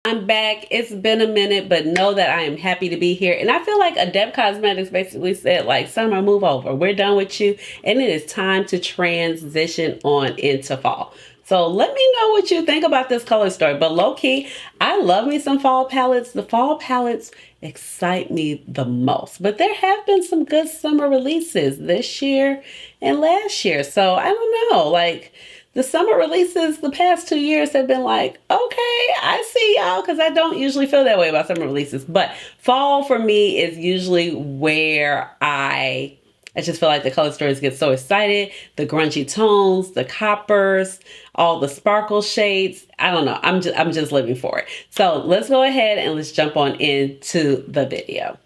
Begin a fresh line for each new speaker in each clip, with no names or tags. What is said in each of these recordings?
I'm back. It's been a minute, but know that I am happy to be here. And I feel like Adept Cosmetics basically said, like, summer, move over. We're done with you. And it is time to transition on into fall. So let me know what you think about this color story. But low key, I love me some fall palettes. The fall palettes excite me the most. But there have been some good summer releases this year and last year. So I don't know, like, the summer releases the past 2 years have been like, okay, I see y'all, because I don't usually feel that way about summer releases. But fall for me is usually where I just feel like the color stories get so excited. The grungy tones, the coppers, all the sparkle shades. I don't know. I'm just living for it. So let's go ahead and let's jump on into the video.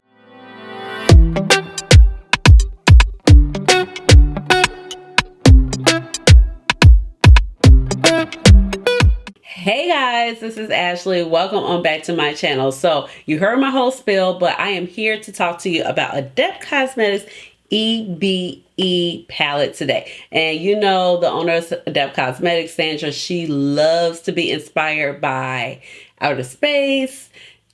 Hey guys, this is Ashley. Welcome on back to my channel. So you heard my whole spiel, but I am here to talk to you about Adept Cosmetics E.B.E palette today. And you know the owner of Adept Cosmetics, Sandra, she loves to be inspired by outer space,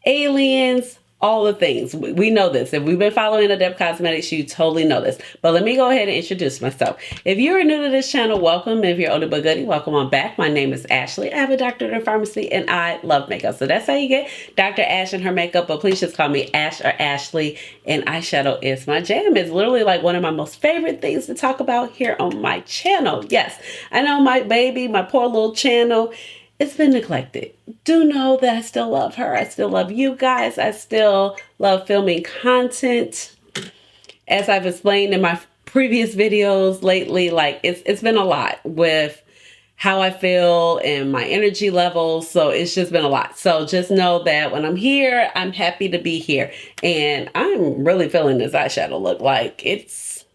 aliens, all the things. We know this. If we've been following Adept Cosmetics, you totally know this. But let me go ahead and introduce myself. If you're new to this channel, welcome. If you're older but goodie, welcome on back. My name is Ashley. I have a doctorate in pharmacy and I love makeup. So that's how you get Dr. Ash and her makeup. But please just call me Ash or Ashley. And eyeshadow is my jam. It's literally like one of my most favorite things to talk about here on my channel. Yes, I know my baby, my poor little channel, it's been neglected. Do know that I still love her. I still love you guys. I still love filming content. As I've explained in my previous videos lately, like it's been a lot with how I feel and my energy levels. So it's just been a lot. So just know that when I'm here, I'm happy to be here. And I'm really feeling this eyeshadow look. Like it's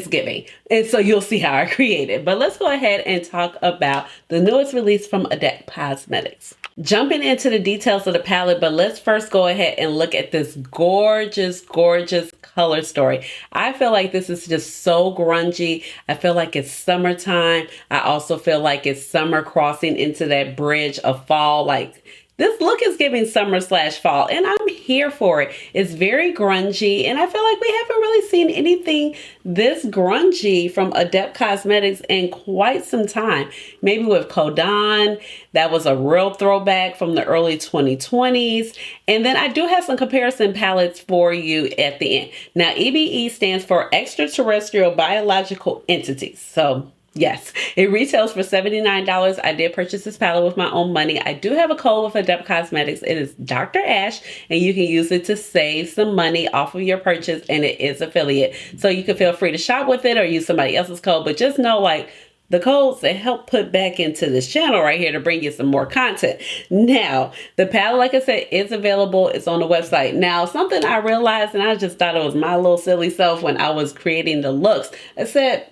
giving. And so you'll see how I create it. But let's go ahead and talk about the newest release from Adept Cosmetics. Jumping into the details of the palette, but let's first go ahead and look at this gorgeous, gorgeous color story. I feel like this is just so grungy. I feel like it's summertime. I also feel like it's summer crossing into that bridge of fall. Like, this look is giving summer/fall, and I'm here for it. It's very grungy, and I feel like we haven't really seen anything this grungy from Adept Cosmetics in quite some time. Maybe with Kodan, that was a real throwback from the early 2020s. And then I do have some comparison palettes for you at the end. Now, EBE stands for Extraterrestrial Biological Entities. So yes, it retails for $79. I did purchase this palette with my own money. I do have a code with Adept Cosmetics. It is Dr. Ash, and you can use it to save some money off of your purchase, and it is affiliate. So you can feel free to shop with it or use somebody else's code, but just know, like, the codes that help put back into this channel right here to bring you some more content. Now, the palette, like I said, is available. It's on the website. Now, something I realized, and I just thought it was my little silly self when I was creating the looks, I said,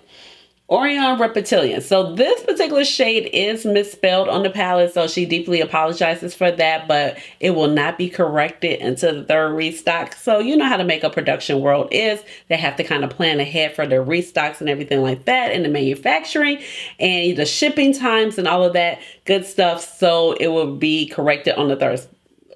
Orion Reptilian. So this particular shade is misspelled on the palette, so she deeply apologizes for that, but it will not be corrected until the third restock. So you know how the makeup production world is. They have to kind of plan ahead for their restocks and everything like that, and the manufacturing and the shipping times and all of that good stuff. So it will be corrected on the third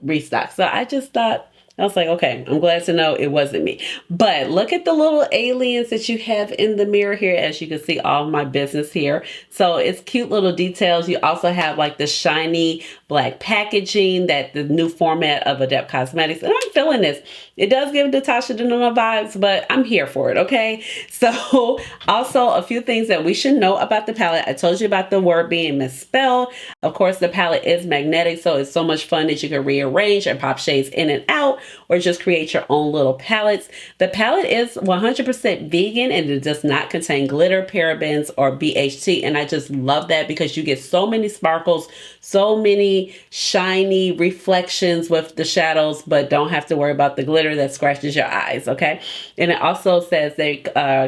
restock. So I just thought, I was like, okay, I'm glad to know it wasn't me. But look at the little aliens that you have in the mirror here. As you can see, all of my business here. So it's cute little details. You also have like the shiny black packaging, that the new format of Adept Cosmetics. And I'm feeling this. It does give Natasha Denona vibes, but I'm here for it, okay? So also a few things that we should know about the palette. I told you about the word being misspelled. Of course, the palette is magnetic, so it's so much fun that you can rearrange and pop shades in and out, or just create your own little palettes. The palette is 100% vegan, and it does not contain glitter, parabens, or BHT. And I just love that because you get so many sparkles, so many shiny reflections with the shadows, but don't have to worry about the glitter that scratches your eyes, okay? And it also says they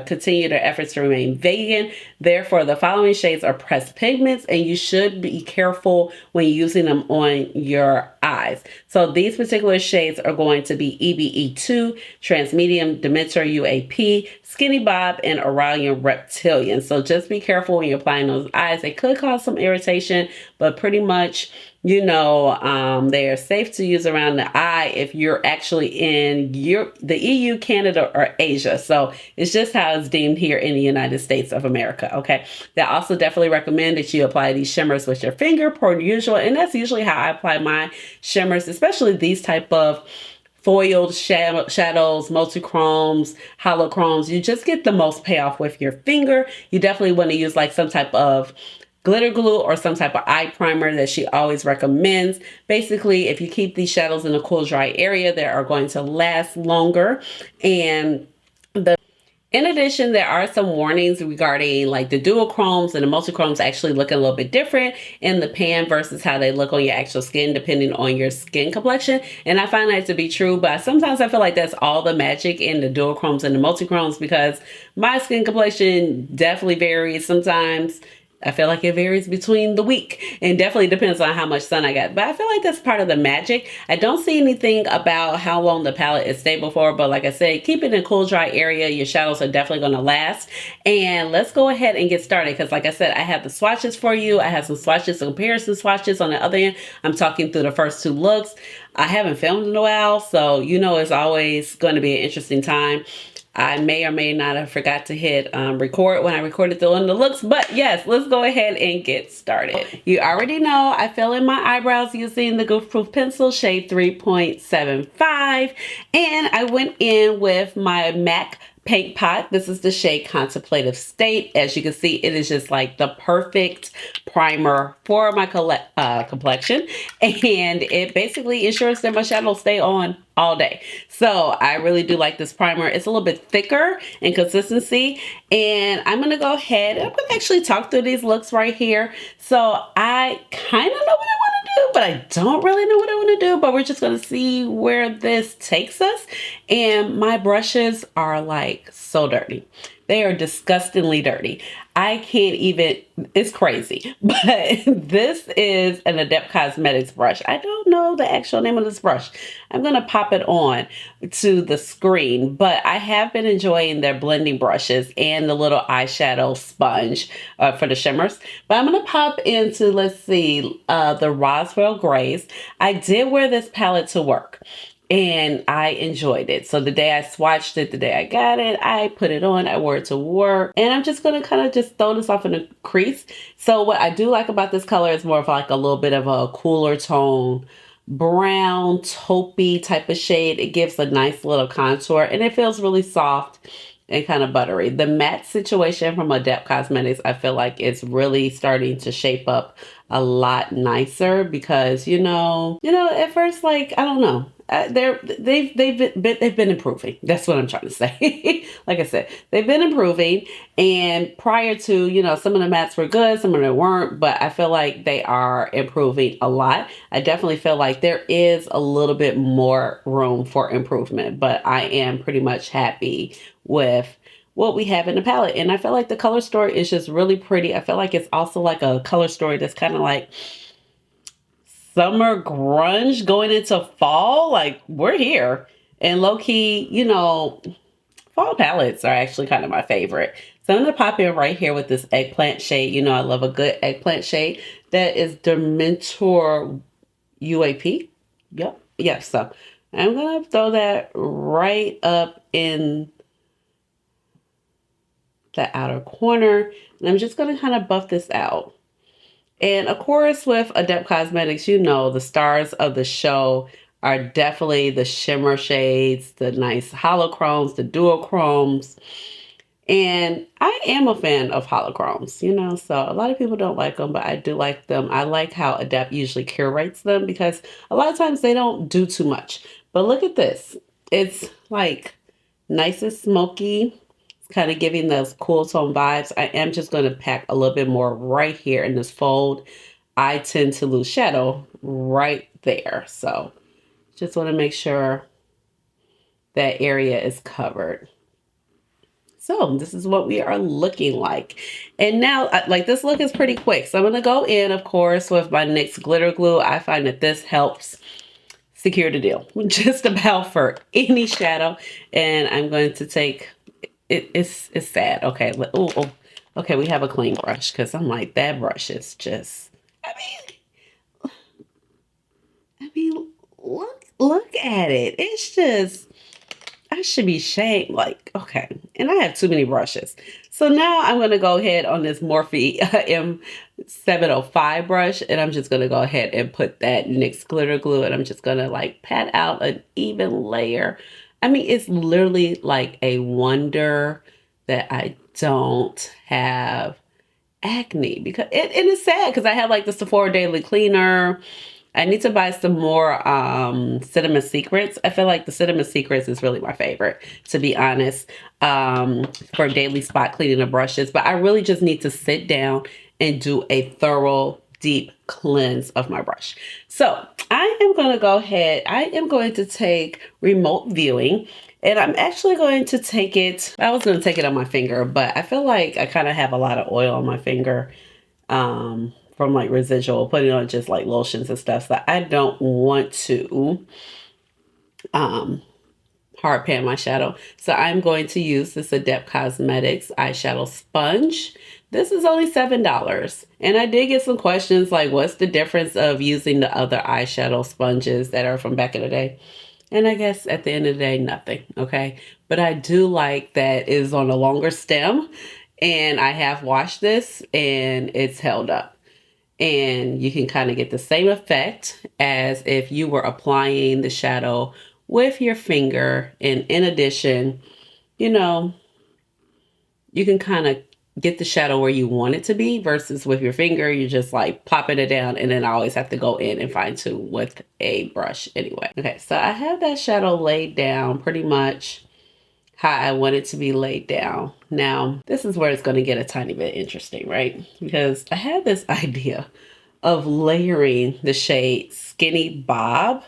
continue their efforts to remain vegan. Therefore, the following shades are pressed pigments, and you should be careful when using them on your eyes. So these particular shades are going to be EBE2, Transmedium, Dementor, UAP, Skinny Bob, and Orion Reptilian. So just be careful when you're applying those eyes. They could cause some irritation, but pretty much you know, they are safe to use around the eye if you're actually in the EU, Canada, or Asia. So it's just how it's deemed here in the United States of America. Okay. They also definitely recommend that you apply these shimmers with your finger per usual. And that's usually how I apply my shimmers, especially these type of foiled shadows, multi-chromes, holochromes. You just get the most payoff with your finger. You definitely want to use like some type of glitter glue or some type of eye primer that she always recommends. Basically, if you keep these shadows in a cool, dry area, they are going to last longer. And in addition, there are some warnings regarding like the duochromes and the multichromes actually look a little bit different in the pan versus how they look on your actual skin, depending on your skin complexion. And I find that to be true, but sometimes I feel like that's all the magic in the duochromes and the multichromes, because my skin complexion definitely varies. Sometimes I feel like it varies between the week, and definitely depends on how much sun I got. But I feel like that's part of the magic. I don't see anything about how long the palette is stable for, but like I said, keep it in a cool, dry area. Your shadows are definitely going to last. And let's go ahead and get started, because like I said, I have the swatches for you. I have some swatches, comparison swatches on the other end. I'm talking through the first two looks. I haven't filmed in a while, so you know it's always going to be an interesting time. I may or may not have forgot to hit record when I recorded the one of the looks, but yes, let's go ahead and get started. You already know I fill in my eyebrows using the Goof Proof Pencil shade 3.75, and I went in with my MAC paint pot. This is the shade Contemplative State. As you can see, it is just like the perfect primer for my complexion, and it basically ensures that my shadows stay on all day. So I really do like this primer. It's a little bit thicker in consistency, and I'm gonna go ahead and I'm gonna actually talk through these looks right here. So I kind of know what I want to do, but I don't really know what I want to do, but we're just gonna see where this takes us. And my brushes are like so dirty. They are disgustingly dirty. I can't even, it's crazy. But this is an Adept Cosmetics brush. I don't know the actual name of this brush. I'm going to pop it on to the screen, but I have been enjoying their blending brushes and the little eyeshadow sponge for the shimmers. But I'm going to pop into, let's see, the Roswell Grays. I did wear this palette to work, and I enjoyed it. So the day I swatched it, the day I got it, I put it on, I wore it to work, and I'm just going to kind of just throw this off in a crease. So what I do like about this color is more of like a little bit of a cooler tone, brown, taupey type of shade. It gives a nice little contour, and it feels really soft and kind of buttery. The matte situation from Adept Cosmetics, I feel like it's really starting to shape up a lot nicer, because you know, at first, like, I don't know, they've been improving. That's what I'm trying to say. Like I said, they've been improving, and prior to, you know, some of the mattes were good, some of them weren't, but I feel like they are improving a lot. I definitely feel like there is a little bit more room for improvement, but I am pretty much happy with what we have in the palette. And I feel like the color story is just really pretty. I feel like it's also like a color story that's kind of like summer grunge going into fall. Like, we're here. And low-key, you know, fall palettes are actually kind of my favorite. So I'm going to pop in right here with this eggplant shade. You know, I love a good eggplant shade. That is Dementor UAP. Yep. Yep. So I'm going to throw that right up in the outer corner, and I'm just going to kind of buff this out. And of course, with Adept Cosmetics, you know, the stars of the show are definitely the shimmer shades, the nice holochromes, the duochromes. And I am a fan of holochromes, you know, so a lot of people don't like them, but I do like them. I like how Adept usually curates them, because a lot of times they don't do too much. But look at this. It's like nice and smoky, kind of giving those cool tone vibes. I am just going to pack a little bit more right here in this fold. I tend to lose shadow right there. So just want to make sure that area is covered. So this is what we are looking like. And now, like, this look is pretty quick. So I'm going to go in, of course, with my NYX glitter glue. I find that this helps secure the deal just about for any shadow. And I'm going to take... It's sad. Okay. Oh, okay. We have a clean brush, because I'm like, that brush is just, I mean, at it. It's just, I should be shamed. Like, okay. And I have too many brushes. So now I'm going to go ahead on this Morphe M705 brush. And I'm just going to go ahead and put that NYX glitter glue. And I'm just going to like pat out an even layer. I mean, it's literally like a wonder that I don't have acne, because it is sad because I have like the Sephora Daily Cleaner. I need to buy some more Cinnamon Secrets. I feel like the Cinnamon Secrets is really my favorite, to be honest, for daily spot cleaning of brushes. But I really just need to sit down and do a thorough, deep cleanse of my brush. So I am going to go ahead. I am going to take remote viewing. And I'm actually going to take it, I was going to take it on my finger, but I feel like I kind of have a lot of oil on my finger from like residual, putting on just like lotions and stuff. So I don't want to hard pan my shadow. So I'm going to use this Adept Cosmetics eyeshadow sponge. This is only $7. And I did get some questions like, what's the difference of using the other eyeshadow sponges that are from back in the day? And I guess at the end of the day, nothing, okay? But I do like that it's on a longer stem, and I have washed this and it's held up. And you can kind of get the same effect as if you were applying the shadow with your finger. And in addition, you know, you can kind of get the shadow where you want it to be versus with your finger, you're just like popping it down, and then I always have to go in and fine tune with a brush anyway. Okay, so I have that shadow laid down pretty much how I want it to be laid down. Now, this is where it's going to get a tiny bit interesting, right? Because I had this idea of layering the shade Skinny Bob.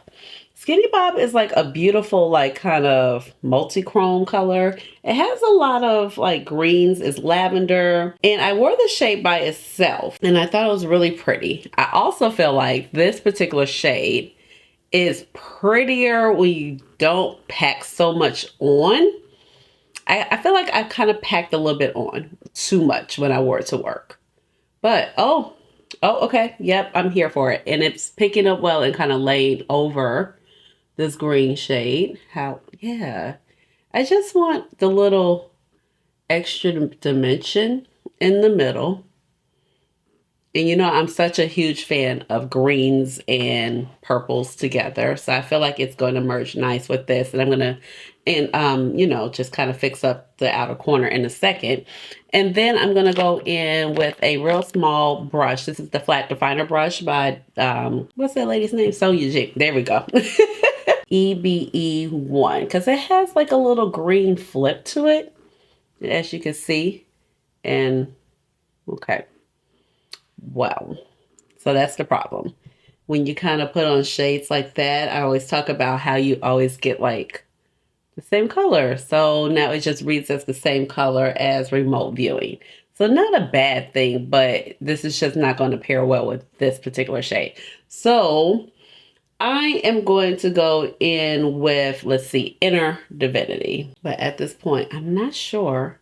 Skinny Bob is like a beautiful, like kind of multi-chrome color. It has a lot of like greens, it's lavender. And I wore the shade by itself and I thought it was really pretty. I also feel like this particular shade is prettier when you don't pack so much on. I feel like I kind of packed a little bit on too much when I wore it to work. But, oh, okay. Yep, I'm here for it. And it's picking up well and kind of laid over this green shade. Yeah. I just want the little extra dimension in the middle. And you know, I'm such a huge fan of greens and purples together. So I feel like it's going to merge nice with this. And I'm going to, you know, just kind of fix up the outer corner in a second. And then I'm going to go in with a real small brush. This is the Flat Definer brush by, what's that lady's name? Sonia G. There we go. E.B.E. because it has like a little green flip to it, as you can see. And okay. Well, so that's the problem. When you kind of put on shades like that, I always talk about how you always get like the same color. So now it just reads as the same color as remote viewing. So not a bad thing, but this is just not going to pair well with this particular shade. So I am going to go in with, let's see, Inner Divinity. But at this point, I'm not sure.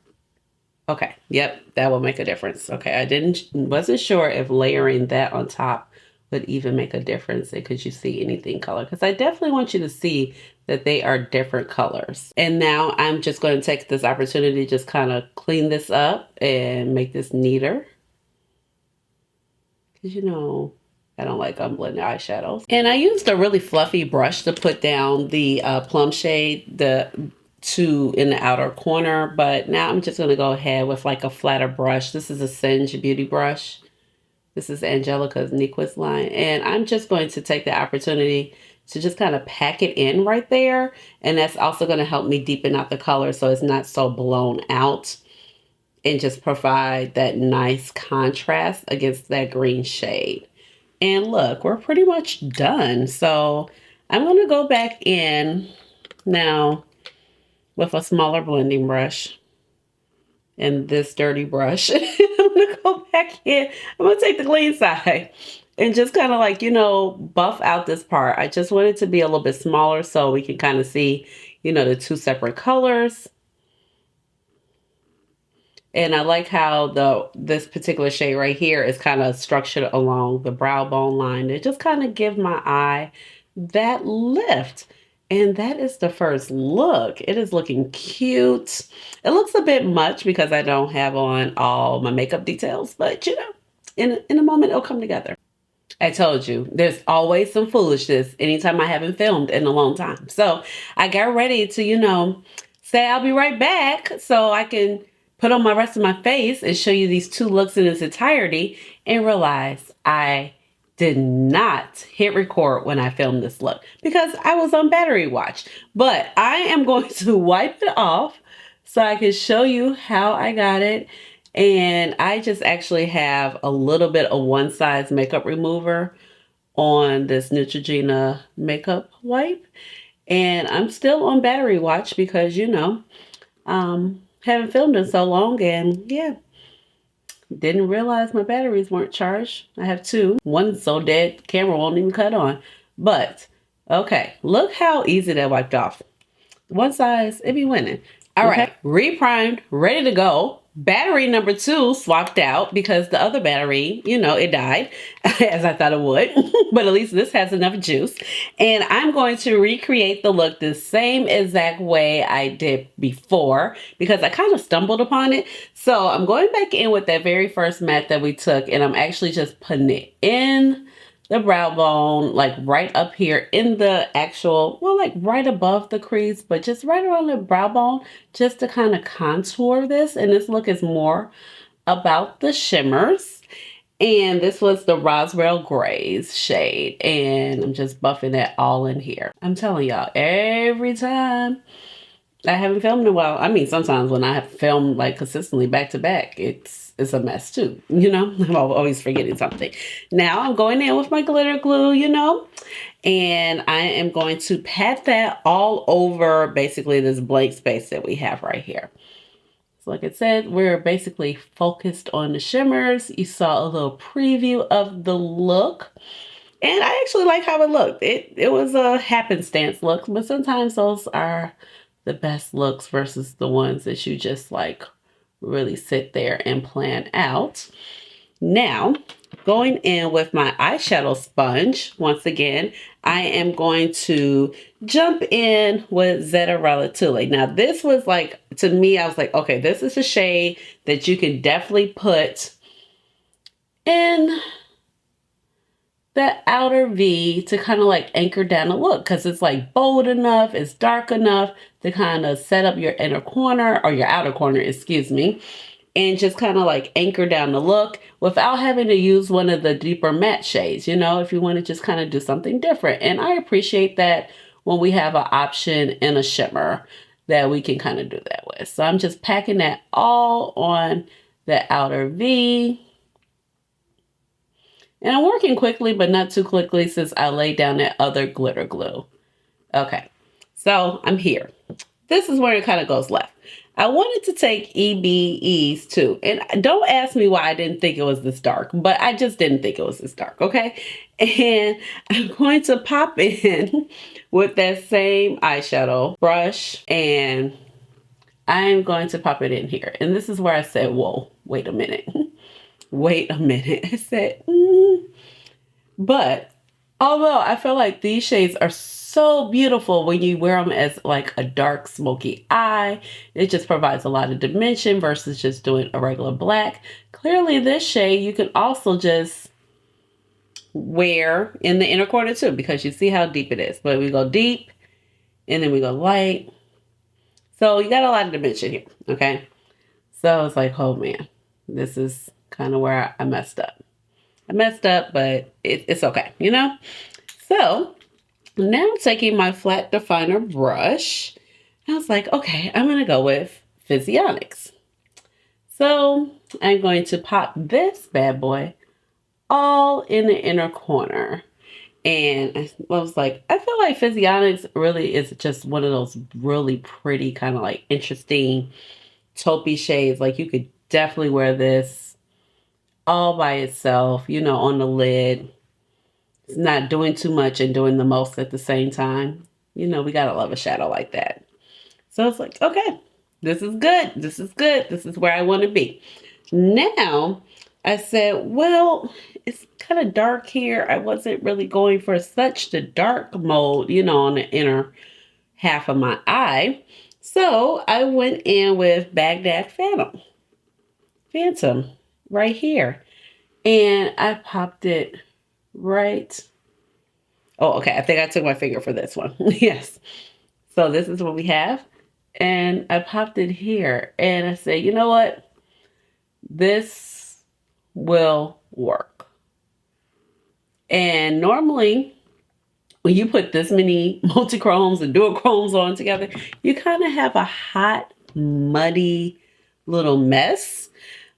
Okay, yep, that will make a difference. Okay, wasn't sure if layering that on top would even make a difference. And could you see anything color? Because I definitely want you to see that they are different colors. And now I'm just going to take this opportunity to just kind of clean this up and make this neater. Because you know, I don't like unblended eyeshadows. And I used a really fluffy brush to put down the plum shade, in the outer corner, but now I'm just going to go ahead with like a flatter brush. This is a Singe Beauty brush. This is Angelica's Nyquist line, and I'm just going to take the opportunity to just kind of pack it in right there, and that's also going to help me deepen out the color so it's not so blown out and just provide that nice contrast against that green shade. And look, we're pretty much done. So I'm going to go back in now with a smaller blending brush and this dirty brush. I'm gonna go back in. I'm gonna take the clean side and just kind of like, you know, buff out this part. I just want it to be a little bit smaller so we can kind of see, you know, the two separate colors. And I like how this particular shade right here is kind of structured along the brow bone line. It just kind of give my eye that lift. And that is the first look. It is looking cute. It looks a bit much because I don't have on all my makeup details, but you know, in a moment it'll come together. I told you, there's always some foolishness anytime I haven't filmed in a long time. So I got ready to, say I'll be right back so I can put on my rest of my face and show you these two looks in its entirety and realize I did not hit record when I filmed this look because I was on battery watch. But I am going to wipe it off so I can show you how I got it. And I just actually have a little bit of one size makeup remover on this Neutrogena makeup wipe. And I'm still on battery watch because, haven't filmed in so long. And yeah, didn't realize my batteries weren't charged. I have two. One's so dead, camera won't even cut on. But, okay, look how easy that wiped off. One size, it be winning. All right, reprimed, ready to go. Battery number 2 swapped out because the other battery, it died as I thought it would, but at least this has enough juice. And I'm going to recreate the look the same exact way I did before because I kind of stumbled upon it. So I'm going back in with that very first matte that we took and I'm actually just putting it in the brow bone, like right up here in the actual, well, like right above the crease, but just right around the brow bone, just to kind of contour this. And this look is more about the shimmers. And this was the Roswell Grays shade. And I'm just buffing that all in here. I'm telling y'all, every time I haven't filmed in a while. I mean, sometimes when I have filmed like consistently back to back, it's a mess too. I'm always forgetting something. Now I'm going in with my glitter glue, and I am going to pat that all over basically this blank space that we have right here. So like I said, we're basically focused on the shimmers. You saw a little preview of the look. And I actually like how it looked. It was a happenstance look, but sometimes those are the best looks versus the ones that you just like really sit there and plan out. Now, going in with my eyeshadow sponge, once again, I am going to jump in with Zeta Relatule. Now, this was like, to me, I was like, okay, this is a shade that you can definitely put in that outer V to kind of like anchor down a look because it's like bold enough, it's dark enough to kind of set up your inner corner or your outer corner, excuse me, and just kind of like anchor down the look without having to use one of the deeper matte shades, if you want to just kind of do something different. And I appreciate that when we have an option in a shimmer that we can kind of do that with. So I'm just packing that all on the outer V. And I'm working quickly, but not too quickly since I laid down that other glitter glue. Okay, so I'm here. This is where it kind of goes left. I wanted to take E.B.E.'s too. And don't ask me why I didn't think it was this dark, but I just didn't think it was this dark, okay? And I'm going to pop in with that same eyeshadow brush and I'm going to pop it in here. And this is where I said, whoa, wait a minute. Wait a minute. I said, But although I feel like these shades are so beautiful when you wear them as like a dark smoky eye, it just provides a lot of dimension versus just doing a regular black. Clearly this shade you can also just wear in the inner corner too because you see how deep it is. But we go deep and then we go light. So you got a lot of dimension here, okay? So it's like, oh man, this is kind of where I messed up. I messed up, but it's okay, So now I'm taking my flat definer brush. I was like, okay, I'm going to go with Physionics. So I'm going to pop this bad boy all in the inner corner. And I was like, I feel like Physionics really is just one of those really pretty kind of like interesting taupey shades. Like you could definitely wear this all by itself, on the lid. It's not doing too much and doing the most at the same time. We gotta love a shadow like that. So it's like, okay, this is good. This is good. This is where I want to be. Now, I said, well, it's kind of dark here. I wasn't really going for such the dark mode, on the inner half of my eye. So I went in with Baghdad Phantom right here. And I popped it right. Oh, okay. I think I took my finger for this one. Yes. So this is what we have. And I popped it here. And I said, you know what? This will work. And normally, when you put this many multi-chromes and dual-chromes on together, you kind of have a hot, muddy little mess.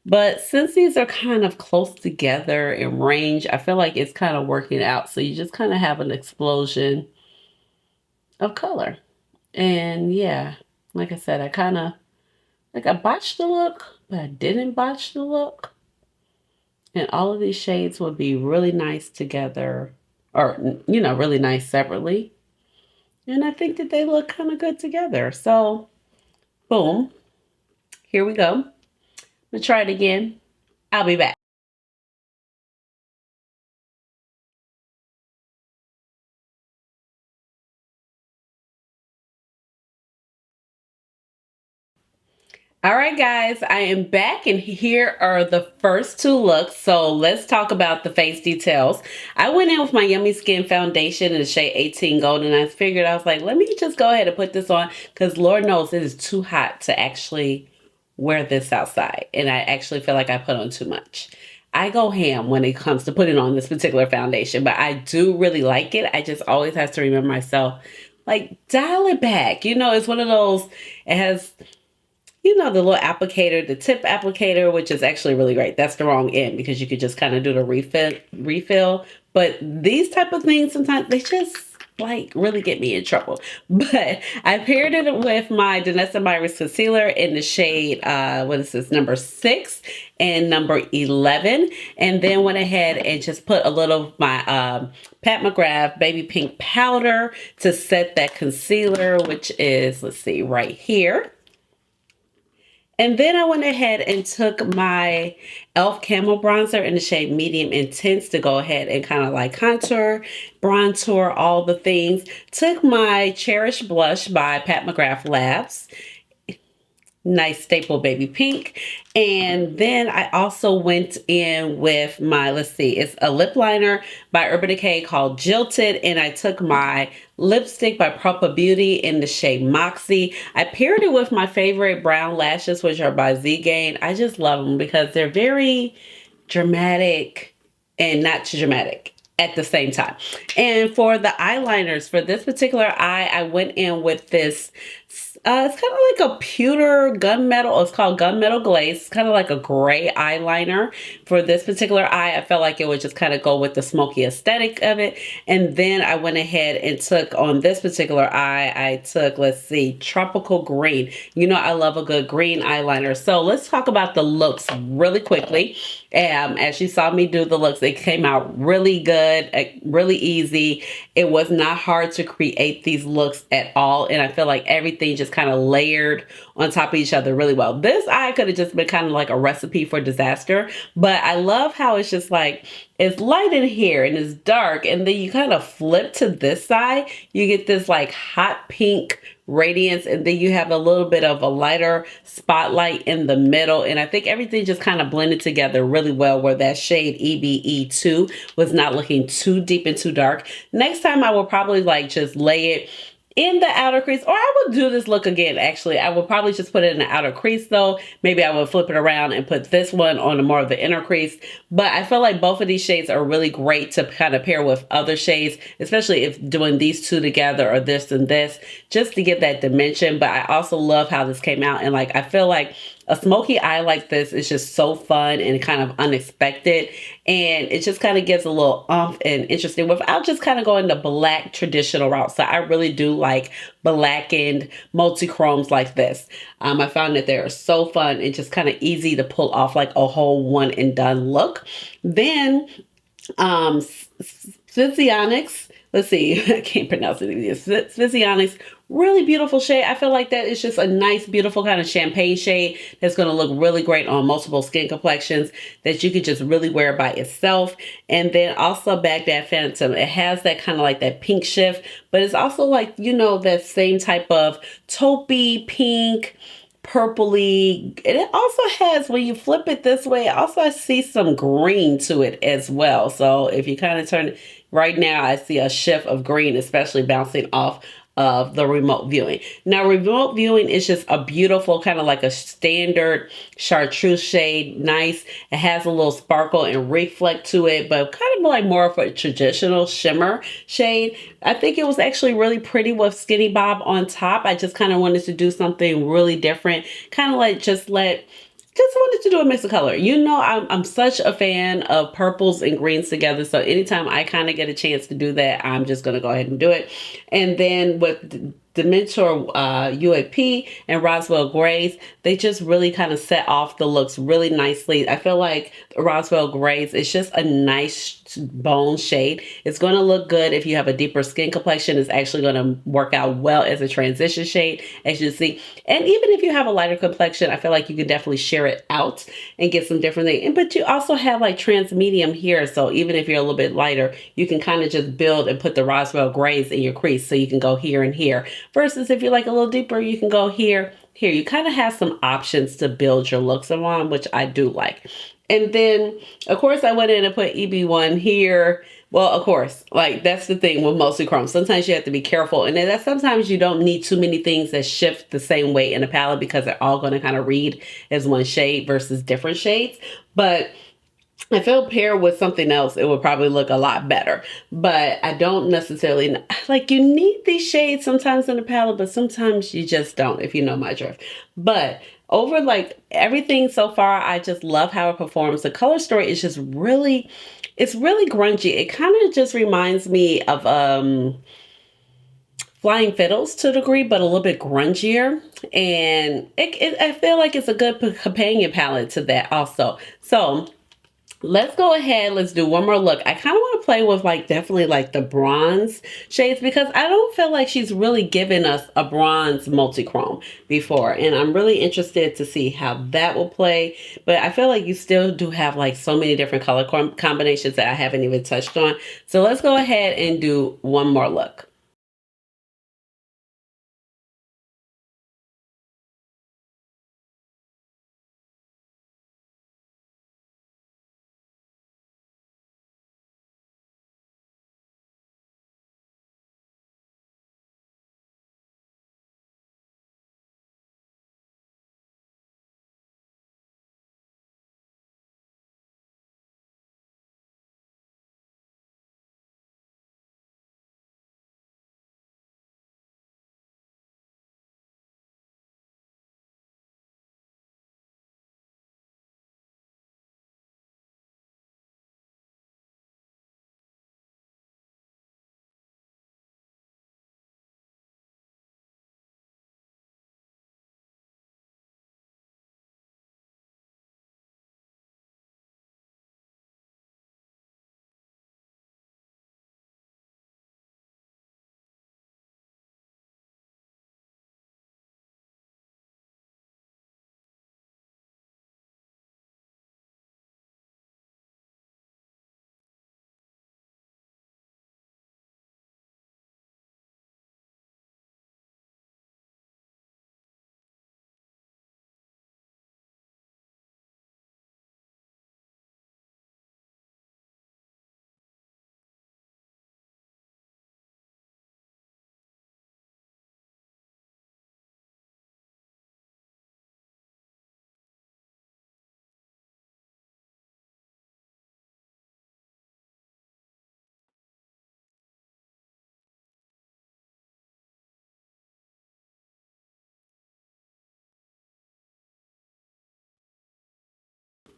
But since these are kind of close together in range, I feel like it's kind of working out. So you just kind of have an explosion of color. And yeah, like I said, I botched the look, but I didn't botch the look. And all of these shades would be really nice together, or, you know, really nice separately. And I think that they look kind of good together. So, boom. Here we go. I'm going to try it again. I'll be back. All right, guys, I am back, and here are the first two looks. So let's talk about the face details. I went in with my Yummy Skin foundation in the shade 18 Gold, and I figured, I was like, let me just go ahead and put this on, because Lord knows it is too hot to actually wear this outside, and I actually feel like I put on too much. I go ham when it comes to putting on this particular foundation, but I do really like it. I just always have to remember myself, like, dial it back. You know, it's one of those, it has, you know, the little applicator, the tip applicator, which is actually really great. That's the wrong end because you could just kind of do the refill. But these type of things, sometimes they just like really get me in trouble. But I paired it with my Danessa Myricks concealer in the shade, what is this, number 6 and number 11. And then went ahead and just put a little of my Pat McGrath baby pink powder to set that concealer, which is, let's see, right here. And then I went ahead and took my e.l.f. Camo bronzer in the shade Medium Intense to go ahead and kind of like contour, bronzer, all the things. Took my Cherish blush by Pat McGrath Labs. Nice staple baby pink. And then I also went in with my, let's see, it's a lip liner by Urban Decay called Jilted, and I took my lipstick by Propa Beauty in the shade Moxie. I paired it with my favorite brown lashes, which are by Z-Gain. I just love them because they're very dramatic and not too dramatic at the same time. And for the eyeliners, for this particular eye, I went in with this, it's kind of like a pewter gunmetal, it's called Gunmetal Glaze. It's kind of like a gray eyeliner. For this particular eye, I felt like it would just kind of go with the smoky aesthetic of it. And then I went ahead and took, on this particular eye, I took, let's see, Tropical Green. You know, I love a good green eyeliner. So let's talk about the looks really quickly. As you saw me do the looks, it came out really good, really easy. It was not hard to create these looks at all. And I feel like everything just kind of layered on top of each other really well. This eye could have just been kind of like a recipe for disaster, but I love how it's just like, it's light in here and it's dark, and then you kind of flip to this side, you get this like hot pink radiance, and then you have a little bit of a lighter spotlight in the middle. And I think everything just kind of blended together really well, where that shade E.B.E 2 was not looking too deep and too dark. Next time I will probably like just lay it in the outer crease, or I would do this look again. Actually, I would probably just put it in the outer crease though. Maybe I would flip it around and put this one on more of the inner crease. But I feel like both of these shades are really great to kind of pair with other shades, especially if doing these two together or this and this, just to give that dimension. But I also love how this came out, and like I feel like a smoky eye like this is just so fun and kind of unexpected, and it just kind of gives a little umph and interesting without just kind of going the black traditional route. So I really do like blackened multi-chromes like this. I found that they're so fun and just kind of easy to pull off like a whole one and done look. Then Physionics let's see, I can't pronounce it. It's Physionics, really beautiful shade. I feel like that is just a nice, beautiful kind of champagne shade that's going to look really great on multiple skin complexions that you could just really wear by itself. And then also Baghdad Phantom. It has that kind of like that pink shift, but it's also like, you know, that same type of taupey pink, purpley. And it also has, when you flip it this way, also I see some green to it as well. So if you kind of turn it right now, I see a shift of green, especially bouncing off of the remote viewing. Now, remote viewing is just a beautiful kind of like a standard chartreuse shade. Nice. It has a little sparkle and reflect to it, but kind of like more of a traditional shimmer shade. I think it was actually really pretty with Skinny Bob on top. I just kind of wanted to do something really different, kind of like just wanted to do a mix of color. You know, I'm such a fan of purples and greens together. So anytime I kind of get a chance to do that, I'm just going to go ahead and do it. And then with Dementor UAP and Roswell Grays, they just really kind of set off the looks really nicely. I feel like Roswell Grays is just a nice bone shade. It's going to look good if you have a deeper skin complexion. It's actually going to work out well as a transition shade, as you see. And even if you have a lighter complexion, I feel like you can definitely share it out and get some different things. But you also have like trans medium here. So even if you're a little bit lighter, you can kind of just build and put the Roswell Grays in your crease. So you can go here and here. Versus if you're like a little deeper, you can go here. You kind of have some options to build your looks around, which I do like. And then, of course, I went in and put EB1 here. Well, of course, like that's the thing with mostly chrome. Sometimes you have to be careful. And then sometimes you don't need too many things that shift the same way in a palette because they're all going to kind of read as one shade versus different shades. But I feel paired with something else, it would probably look a lot better. But I don't necessarily, like you need these shades sometimes in the palette, but sometimes you just don't, if you know my drift. But over like everything so far, I just love how it performs. The color story is just really, it's really grungy. It kind of just reminds me of Flying Fiddles to a degree, but a little bit grungier. And I feel like it's a good companion palette to that also. So let's go ahead. Let's do one more look. I kind of want to play with like definitely like the bronze shades because I don't feel like she's really given us a bronze multi-chrome before. And I'm really interested to see how that will play. But I feel like you still do have like so many different color combinations that I haven't even touched on. So let's go ahead and do one more look.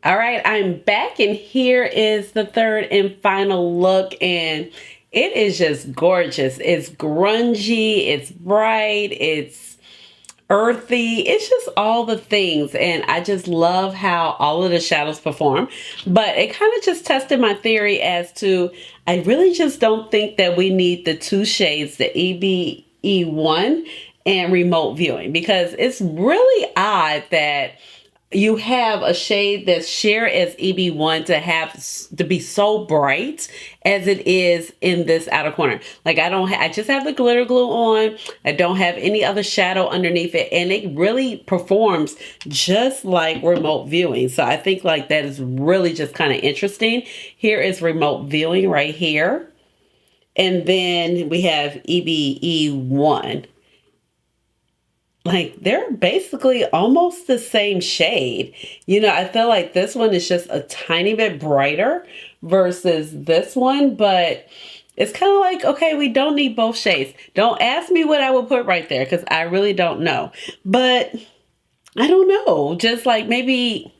All right, I'm back and here is the third and final look and it is just gorgeous. It's grungy, it's bright, it's earthy. It's just all the things, and I just love how all of the shadows perform. But it kind of just tested my theory as to, I really just don't think that we need the two shades, the EBE1 and remote viewing, because it's really odd that you have a shade that's shared as EB1 to be so bright as it is in this outer corner. Like I just have the glitter glue on. I don't have any other shadow underneath it, and it really performs just like remote viewing. So I think like that is really just kind of interesting. Here is remote viewing right here. And then we have EBE1. Like they're basically almost the same shade. You know, I feel like this one is just a tiny bit brighter versus this one, but it's kind of like, okay, we don't need both shades. Don't ask me what I would put right there because I really don't know. But I don't know, just like maybe,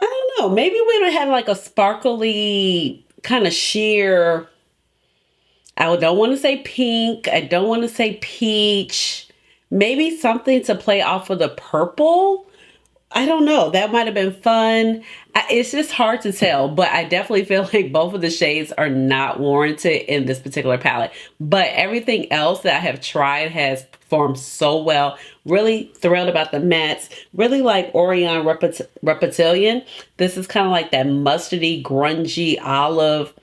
I don't know, maybe we would have like a sparkly kind of sheer, I don't want to say pink, I don't want to say peach. Maybe something to play off of the purple. I don't know. That might have been fun. It's just hard to tell, but I definitely feel like both of the shades are not warranted in this particular palette. But everything else that I have tried has performed so well. Really thrilled about the mattes. Really like Orion Reptilian. This is kind of like that mustardy, grungy olive.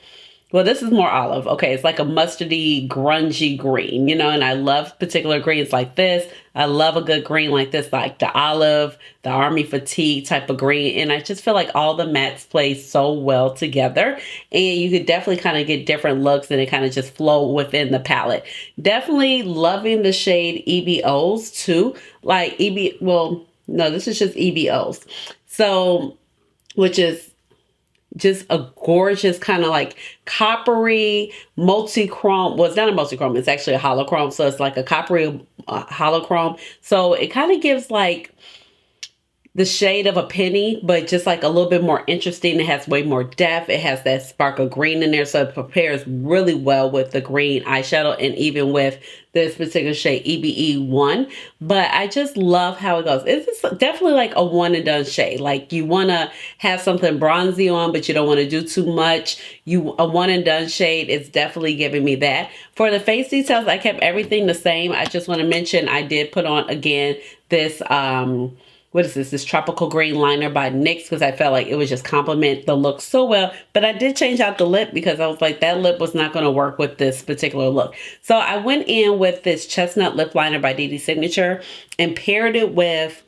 Well, this is more olive. Okay, it's like a mustardy, grungy green, you know, and I love particular greens like this. I love a good green like this, like the olive, the army fatigue type of green. And I just feel like all the mattes play so well together. And you could definitely kind of get different looks and it kind of just flow within the palette. Definitely loving the shade EBOs too. Like well, no, this is just EBOs. So, which is just a gorgeous kind of like coppery multi-chrome. Well, it's not a multi-chrome, it's actually a holochrome. So it's like a coppery holochrome. So it kind of gives like the shade of a penny, but just like a little bit more interesting. It has way more depth. It has that spark of green in there. So it prepares really well with the green eyeshadow and even with this particular shade EBE1. But I just love how it goes. It's definitely like a one and done shade. Like you want to have something bronzy on, but you don't want to do too much. A one and done shade is definitely giving me that. For the face details, I kept everything the same. I just want to mention I did put on again this what is this? This tropical green liner by NYX, because I felt like it would just complement the look so well. But I did change out the lip because I was like, that lip was not going to work with this particular look. So I went in with this chestnut lip liner by DD Signature and paired it with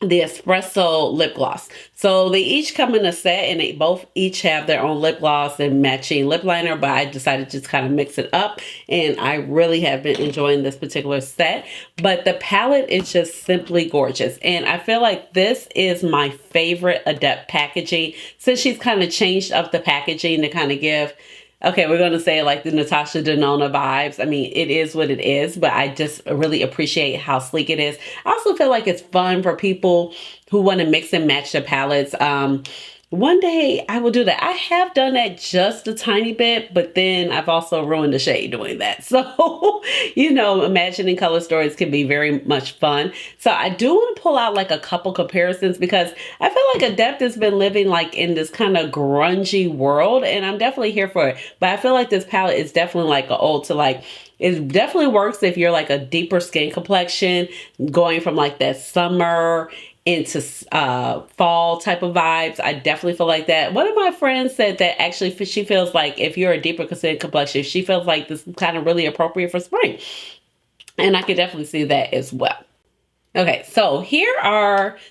the espresso lip gloss. So they each come in a set and they both each have their own lip gloss and matching lip liner, but I decided to just kind of mix it up, and I really have been enjoying this particular set. But the palette is just simply gorgeous, and I feel like this is my favorite Adept packaging since she's kind of changed up the packaging to kind of give, okay, we're going to say like the Natasha Denona vibes. I mean, it is what it is, but I just really appreciate how sleek it is. I also feel like it's fun for people who want to mix and match their palettes. One day I will do that. I have done that just a tiny bit, but then I've also ruined the shade doing that. So, you know, imagining color stories can be very much fun. So I do want to pull out like a couple comparisons because I feel like Adept has been living like in this kind of grungy world, and I'm definitely here for it. But I feel like this palette is definitely like an ode to like, it definitely works if you're like a deeper skin complexion, going from like that summer into fall type of vibes. I definitely feel like that. One of my friends said that actually she feels like if you're a deeper skin complexion, she feels like this is kind of really appropriate for spring. And I can definitely see that as well. Okay, so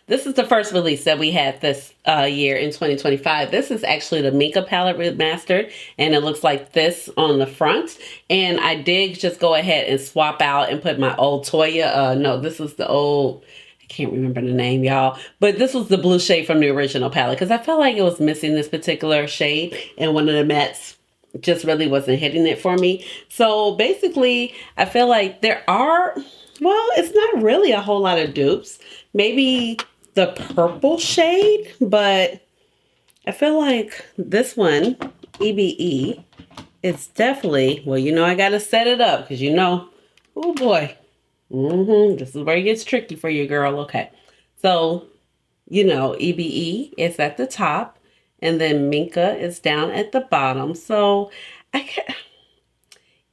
this is the first release that we had this year in 2025. This is actually the Minka palette remastered, and it looks like this on the front. And I did just go ahead and swap out and put my old Toya. No, this is the old, I can't remember the name, y'all. But this was the blue shade from the original palette because I felt like it was missing this particular shade, and one of the mattes just really wasn't hitting it for me. So basically, I feel like there are, well, it's not really a whole lot of dupes. Maybe the purple shade, but I feel like this one, EBE, it's definitely, well, you know, I got to set it up because, you know, oh boy, This is where it gets tricky for you, girl. Okay. So, you know, EBE is at the top, and then Minka is down at the bottom. So, I can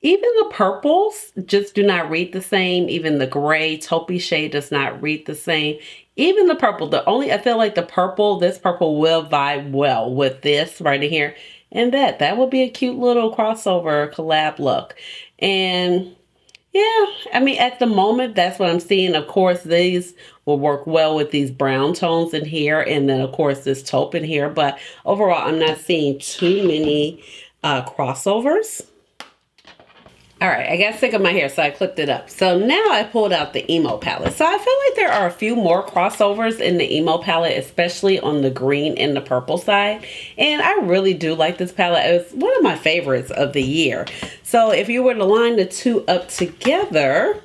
even the purples just do not read the same. Even the gray taupey shade does not read the same. Even the purple, I feel like this purple will vibe well with this right in here. And that would be a cute little crossover collab look. And yeah, I mean, at the moment, that's what I'm seeing. Of course, these will work well with these brown tones in here. And then, of course, this taupe in here. But overall, I'm not seeing too many crossovers. All right, I got sick of my hair, so I clipped it up. So now I pulled out the emo palette. So I feel like there are a few more crossovers in the emo palette, especially on the green and the purple side. And I really do like this palette. It's one of my favorites of the year. So if you were to line the two up together,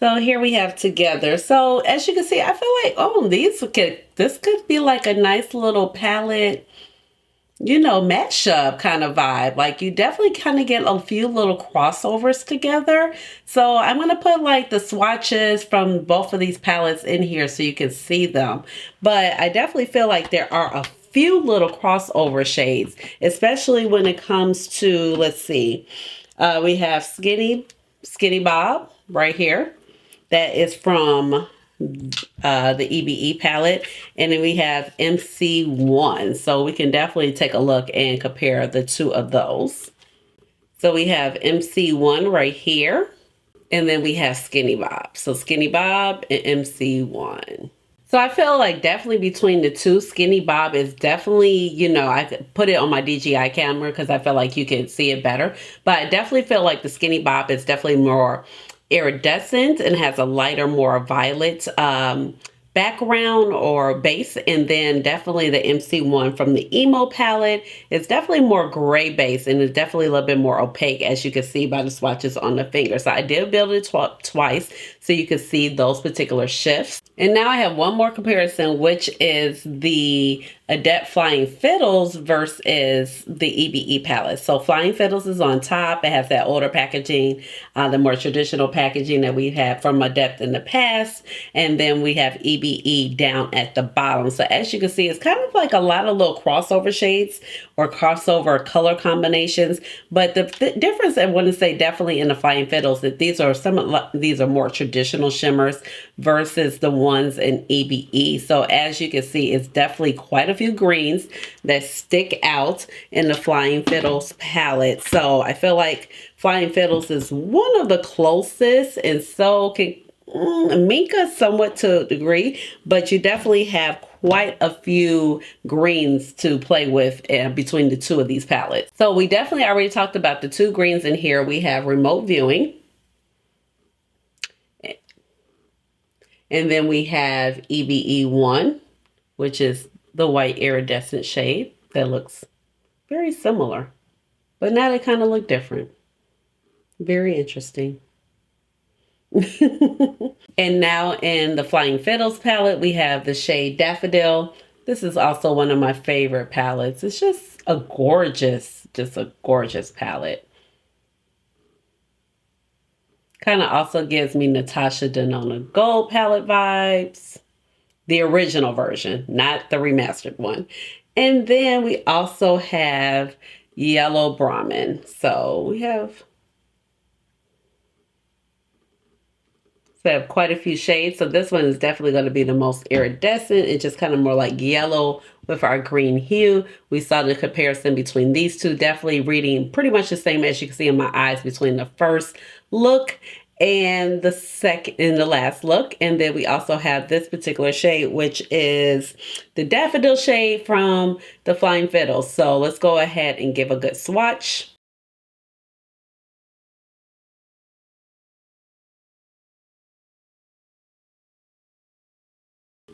so here we have together. So as you can see, I feel like, oh, this could be like a nice little palette, you know, mashup kind of vibe. Like you definitely kind of get a few little crossovers together. So I'm going to put like the swatches from both of these palettes in here so you can see them. But I definitely feel like there are a few little crossover shades, especially when it comes to, let's see, we have Skinny Bob right here. That is from the EBE palette, and then we have MC1, so we can definitely take a look and compare the two of those. So we have MC1 right here, and then we have Skinny Bob. So Skinny Bob and MC1. So I feel like definitely between the two, Skinny Bob is definitely, you know, I could put it on my DJI camera because I feel like you can see it better. But I definitely feel like the Skinny Bob is definitely more iridescent and has a lighter, more violet background or base. And then definitely the MC1 from the emo palette is definitely more gray base and is definitely a little bit more opaque, as you can see by the swatches on the finger. So I did build it twice so you can see those particular shifts. And now I have one more comparison, which is the Adept Flying Fiddles versus the EBE palette. So Flying Fiddles is on top. It has that older packaging, the more traditional packaging that we've had from Adept in the past. And then we have EBE down at the bottom. So as you can see, it's kind of like a lot of little crossover shades or crossover color combinations. But the difference, I want to say definitely in the Flying Fiddles, that these are more traditional shimmers versus the ones in EBE. So as you can see, it's definitely quite a few greens that stick out in the Flying Fiddles palette. So I feel like Flying Fiddles is one of the closest, and so can Minka somewhat to a degree, but you definitely have quite a few greens to play with between the two of these palettes. So we definitely already talked about the two greens in here. We have remote viewing. And then we have EBE1, which is the white iridescent shade that looks very similar, but now they kind of look different. Very interesting. And now in the Flying Fiddles palette, we have the shade Daffodil. This is also one of my favorite palettes. It's just a gorgeous palette. Kind of also gives me Natasha Denona Gold palette vibes. The original version, not the remastered one. And then we also have Yellow Brahmin. So we have quite a few shades. So this one is definitely going to be the most iridescent. It's just kind of more like yellow with our green hue. We saw the comparison between these two, definitely reading pretty much the same as you can see in my eyes between the first look and the last look. And then we also have this particular shade, which is the Daffodil shade from the Flying Fiddles. So let's go ahead and give a good swatch.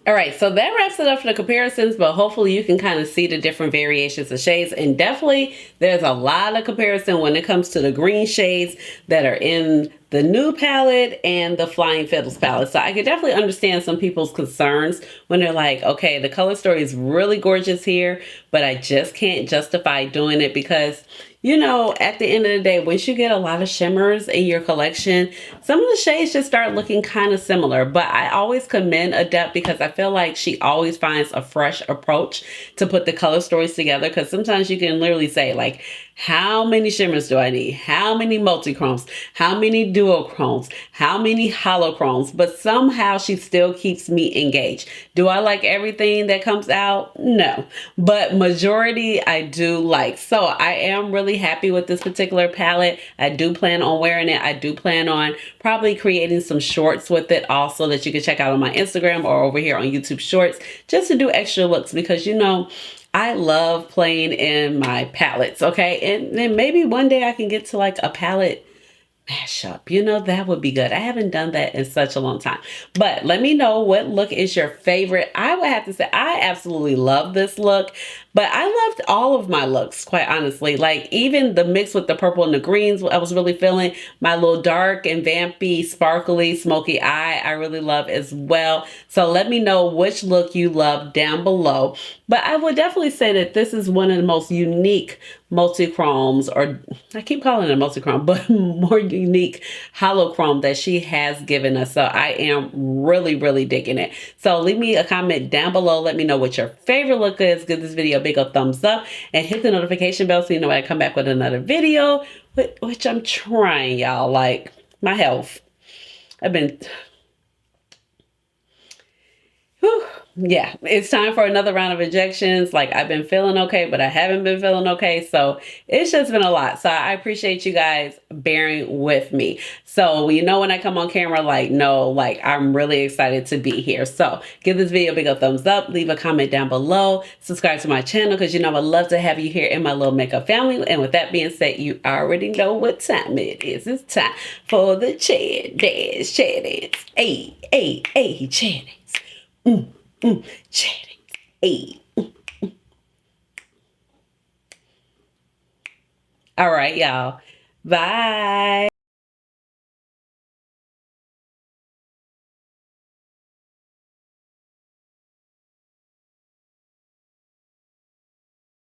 All right, so that wraps it up for the comparisons, but hopefully you can kind of see the different variations of shades. And definitely there's a lot of comparison when it comes to the green shades that are in the new palette and the Flying Fiddles palette. So I could definitely understand some people's concerns when they're like, okay, the color story is really gorgeous here, but I just can't justify doing it because, you know, at the end of the day, once you get a lot of shimmers in your collection, some of the shades just start looking kind of similar. But I always commend Adept because I feel like she always finds a fresh approach to put the color stories together. Because sometimes you can literally say like, how many shimmers do I need? How many multi-chromes? How many duochromes? How many holochromes? But somehow she still keeps me engaged. Do I like everything that comes out? No. But majority I do like. So I am really happy with this particular palette. I do plan on wearing it. I do plan on probably creating some shorts with it also that you can check out on my Instagram or over here on YouTube Shorts just to do extra looks because, you know, I love playing in my palettes, okay? And then maybe one day I can get to like a palette mashup. You know, that would be good. I haven't done that in such a long time. But let me know what look is your favorite. I would have to say I absolutely love this look, but I loved all of my looks, quite honestly. Like even the mix with the purple and the greens, I was really feeling. My little dark and vampy, sparkly, smoky eye, I really love as well. So let me know which look you love down below. But I would definitely say that this is one of the most unique multi-chromes, or I keep calling it a multi-chrome, but more unique holochrome that she has given us. So I am really, really digging it. So leave me a comment down below. Let me know what your favorite look is. Give this video a big old thumbs up and hit the notification bell so you know when I come back with another video, which I'm trying, y'all. Like my health. I've been... Whew. Yeah, it's time for another round of injections. Like I've been feeling okay, but I haven't been feeling okay. So it's just been a lot. So I appreciate you guys bearing with me. So you know when I come on camera, like no, like I'm really excited to be here. So give this video a big thumbs up, leave a comment down below, subscribe to my channel because you know I'd love to have you here in my little makeup family. And with that being said, you already know what time it is. It's time for the Chad Dash Challenge. Hey, hey, hey, Chad. Chatting. Hey. All right, y'all. Bye.